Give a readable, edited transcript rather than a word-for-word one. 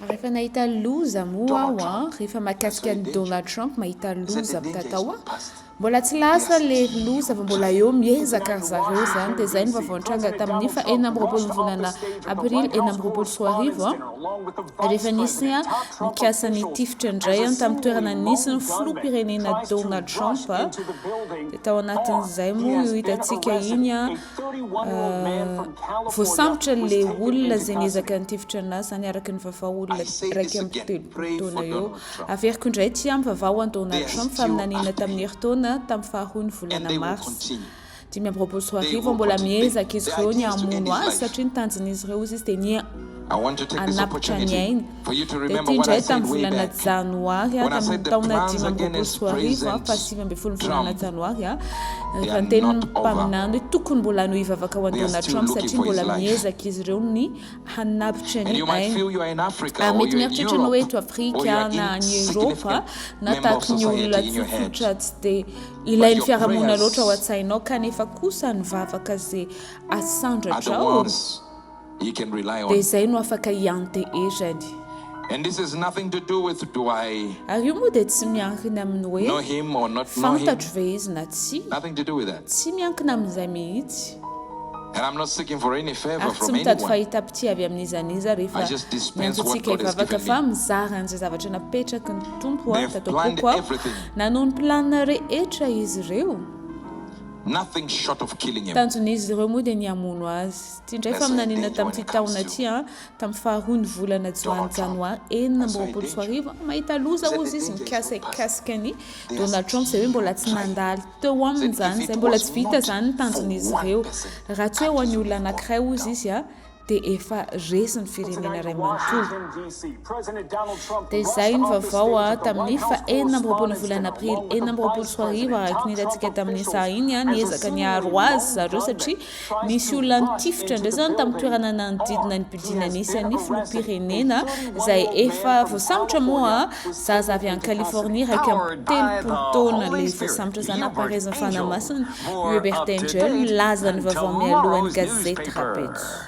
rehefa nahita loza moa rehefa mahakasika ny Donald Trump mahita loza mitatao mbola tsy lasa le loza fa mbola eo miezaka zareo zany dia zay ny vaovao-nitranga tamin'ny fa 4 volana aprily 2024 rehefa nisy mikasa ny tifitra indray tamin'ny toerana nisy ny filoham-pirenena Donald Trump dia tao anatin'izay moa io hitantsika iny voasambotra le olona zay niezaka ny tifitra anazy zany araka ny vavao olona raiky amby 3 taona eo averiko indray ty amin'ny vavao an Donald Trump fa aminanina tamin'ny herintaona tamin'ny faharoa volana mars 2024 mbola miezaka izy ireo ny hamono azy satria ny tanjon'izy ireo izy dia ny anapitra ny ainy dia ty indray tamin'ny volana janoary tamin'ny taona 2024 fa 7 volana janoary rehefa niteniny mpaminany hoe tokony mbola no hivavaka ho an Donald Trump satria mbola miezaka izy ireo ny hanapitra ny ainy mety mieritritra ny hoe to Afrika na ny Europa na tahaky ny olona tsofotra tsy dia ilain'ny fiarahamonina loatra ao an-tsainao kanefa kosa nivavaka zay asandratrao dia zay no afaka hiantehezany ary io moa dia tsy miankina amin'ny hoe fantatro ve izy na tsy miankina amin'izay mihitsy ary tsy mitady fahita-pity avy amin'izaniza rehefa miantotsika hivavaka fa mizara an'izay zavatra napetraky ny tompo tataopoko nanao ny planina rehetra izy ireo tanjon'izy ireo moa dia ny hamono azy ty indray fa minanina tamin'ity taona ty tamin'ny faharoa ny volana janoary 2024 mahita loza ozy izy mikasakasika ny Donald Trump zay hoe mbola tsy nandaly teo amin'izany zay mbola tsy vita zany ny tanjon'izy ireo raha tsy hoe ho an'ny olona anankiray ozy izy dia efa resy ny firenena ray manontolo dia izay ny vaovao tamin'ny fa 4 volana aprily 2024 araka ny hitantsika tamin'ny saha iny niezaka niaro azy zareo satria nisy olona nitifitra indray zany tamin'ny toerana nanodidina ny bidina nisy an'ny filoham-pirenena izay efa voasambotra moa zaza avy any Californie raiky amin'ny 30 taona le voasambotra zany apareziny fanamasiny Hubert Angel milaza ny vaovao mialohan'ny gazety Rapeto.